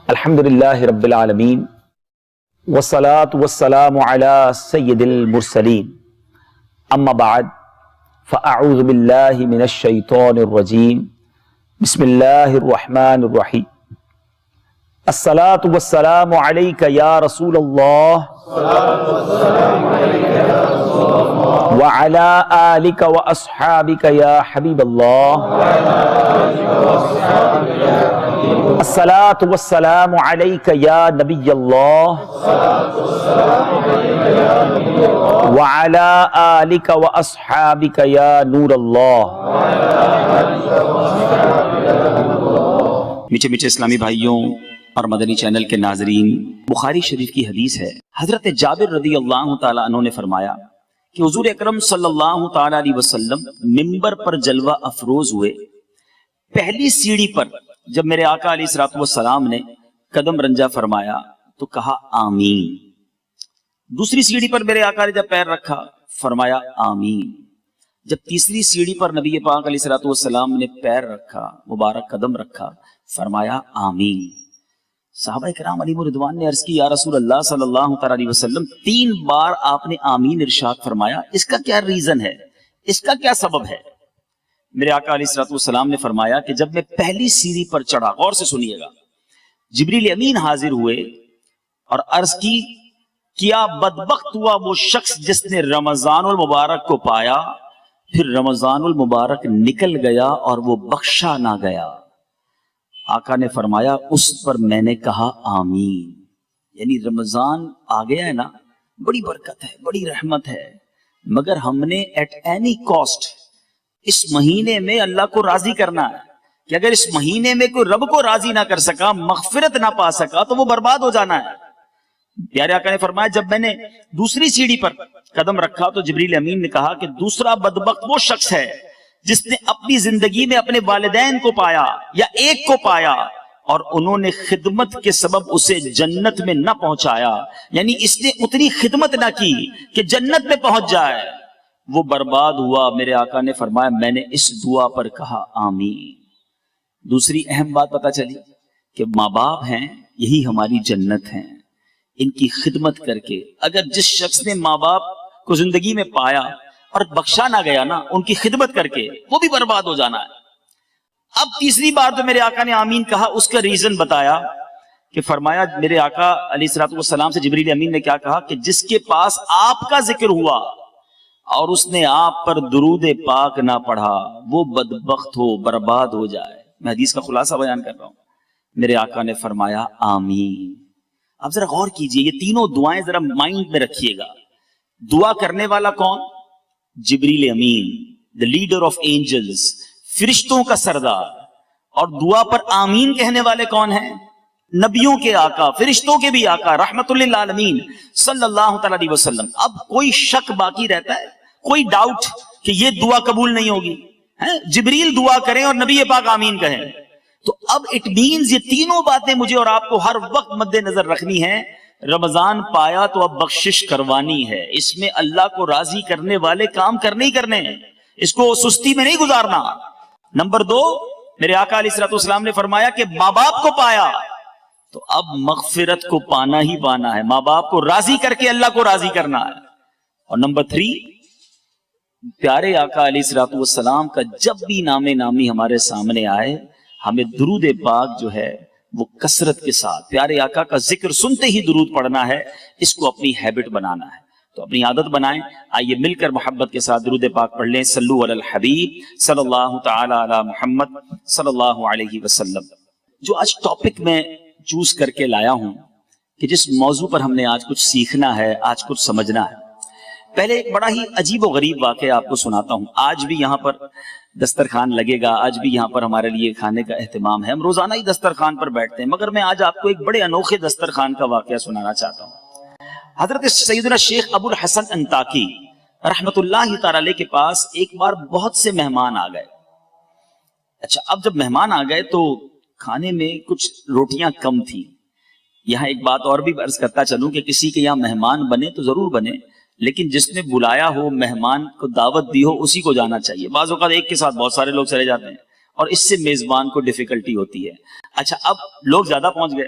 الحمدللہ رب العالمین والصلاة والسلام علی سید المرسلین اما بعد فاعوذ باللہ من الشیطان الرجیم بسم اللہ الرحمن الرحیم الصلاة والسلام علیک یا رسول اللہ وعلی آلک واصحابک یا حبیب اللہ الصلاة والسلام علیک یا نبی اللہ وعلی آلک واصحابک یا نور اللہ۔ میٹھے میٹھے اسلامی بھائیوں اور مدنی چینل کے ناظرین، بخاری شریف کی حدیث ہے، حضرت جابر رضی اللہ تعالیٰ عنہ نے فرمایا کہ حضور اکرم صلی اللہ تعالیٰ علیہ وسلم ممبر پر جلوہ افروز ہوئے۔ پہلی سیڑھی پر جب میرے آقا علیہ السلام نے قدم رنجا فرمایا تو کہا آمین۔ دوسری سیڑھی پر میرے آقا نے جب پیر رکھا فرمایا آمین۔ جب تیسری سیڑھی پر نبی پاک علیہ السلام نے پیر رکھا، مبارک قدم رکھا، فرمایا آمین۔ صحابہ کرام علیہم رضوان نے عرض کی یا رسول اللہ صلی اللہ تعالیٰ علیہ وسلم 3 بار آپ نے آمین ارشاد فرمایا، اس کا کیا ریزن ہے، اس کا کیا سبب ہے؟ میرے آقا علیہ السلام نے فرمایا کہ جب میں پہلی سیڑھی پر چڑھا، غور سے سنیے گا، جبریل امین حاضر ہوئے اور عرض کی کیا بدبخت ہوا وہ شخص جس نے رمضان المبارک کو پایا پھر رمضان المبارک نکل گیا اور وہ بخشا نہ گیا۔ آقا نے فرمایا اس پر میں نے کہا آمین۔ یعنی رمضان آ گیا ہے نا، بڑی برکت ہے، بڑی رحمت ہے، مگر ہم نے ایٹ اینی کاسٹ اس مہینے میں اللہ کو راضی کرنا ہے کہ اگر اس مہینے میں کوئی رب کو راضی نہ کر سکا، مغفرت نہ پا سکا تو وہ برباد ہو جانا ہے۔ پیارے آقا نے فرمایا جب میں نے دوسری سیڑھی پر قدم رکھا تو جبریل امین نے کہا کہ دوسرا بدبخت وہ شخص ہے جس نے اپنی زندگی میں اپنے والدین کو پایا یا ایک کو پایا اور انہوں نے خدمت کے سبب اسے جنت میں نہ پہنچایا، یعنی اس نے اتنی خدمت نہ کی کہ جنت میں پہنچ جائے، وہ برباد ہوا۔ میرے آقا نے فرمایا میں نے اس دعا پر کہا آمین۔ دوسری اہم بات پتہ چلی کہ ماں باپ ہیں یہی ہماری جنت ہیں، ان کی خدمت کر کے اگر جس شخص نے ماں باپ کو زندگی میں پایا اور بخشا نہ گیا نا، ان کی خدمت کر کے وہ بھی برباد ہو جانا ہے۔ اب تیسری بار تو میرے آقا نے آمین کہا، اس کا ریزن بتایا کہ فرمایا میرے آقا علیہ السلام سے جبریل امین نے کیا کہا کہ جس کے پاس آپ کا ذکر ہوا اور اس نے آپ پر درود پاک نہ پڑھا وہ بدبخت ہو، برباد ہو جائے۔ میں حدیث کا خلاصہ بیان کر رہا ہوں۔ میرے آقا نے فرمایا آمین۔ اب ذرا غور کیجئے، یہ تینوں دعائیں ذرا مائنڈ میں رکھیے گا۔ دعا کرنے والا کون؟ جبریل امین، the leader of angels، فرشتوں کا سردار، اور دعا پر آمین کہنے والے کون ہیں؟ نبیوں کے آقا، فرشتوں کے بھی آقا، رحمت للعالمین صلی اللہ تعالی علیہ وسلم۔ اب کوئی شک باقی رہتا ہے، کوئی ڈاؤٹ کہ یہ دعا قبول نہیں ہوگی؟ جبریل دعا کریں اور نبی پاک آمین کہیں تو اب اٹ مینز یہ تینوں باتیں مجھے اور آپ کو ہر وقت مد نظر رکھنی ہیں۔ رمضان پایا تو اب بخشش کروانی ہے، اس میں اللہ کو راضی کرنے والے کام کرنے ہی کرنے ہیں، اس کو سستی میں نہیں گزارنا۔ نمبر 2، میرے آقا علیہ السلام نے فرمایا کہ ماں باپ کو پایا تو اب مغفرت کو پانا ہی پانا ہے، ماں باپ کو راضی کر کے اللہ کو راضی کرنا ہے۔ اور نمبر 3، پیارے آقا علیہ السلام کا جب بھی نام نامی ہمارے سامنے آئے ہمیں درود پاک جو ہے وہ کثرت کے ساتھ، پیارے آقا کا ذکر سنتے ہی درود پڑھنا ہے، اس کو اپنی ہیبٹ بنانا ہے۔ تو اپنی عادت بنائیں۔ آئیے مل کر محبت کے ساتھ درود پاک پڑھ لیں۔ صلو علی الحبیب صلی اللہ تعالی علی محمد صلی اللہ علیہ وسلم۔ جو آج ٹاپک میں چوز کر کے لایا ہوں کہ جس موضوع پر ہم نے آج کچھ سیکھنا ہے، آج کچھ سمجھنا ہے، پہلے ایک بڑا ہی عجیب و غریب واقعہ آپ کو سناتا ہوں۔ آج بھی یہاں پر دسترخوان لگے گا، آج بھی یہاں پر ہمارے لیے کھانے کا اہتمام ہے، ہم روزانہ ہی دسترخوان پر بیٹھتے ہیں، مگر میں آج آپ کو ایک بڑے انوکھے دسترخوان کا واقعہ سنانا چاہتا ہوں۔ حضرت سیدنا شیخ ابو الحسن انطاکی رحمت اللہ تعالی علیہ کے پاس ایک بار بہت سے مہمان آ گئے۔ اچھا، اب جب مہمان آ گئے تو کھانے میں کچھ روٹیاں کم تھیں۔ یہاں ایک بات اور بھی عرض کرتا چلوں کہ کسی کے یہاں مہمان بنے تو ضرور بنے، لیکن جس نے بلایا ہو، مہمان کو دعوت دی ہو، اسی کو جانا چاہیے۔ بعض اوقات ایک کے ساتھ بہت سارے لوگ چلے جاتے ہیں اور اس سے میزبان کو ڈیفیکلٹی ہوتی ہے۔ اچھا، اب لوگ زیادہ پہنچ گئے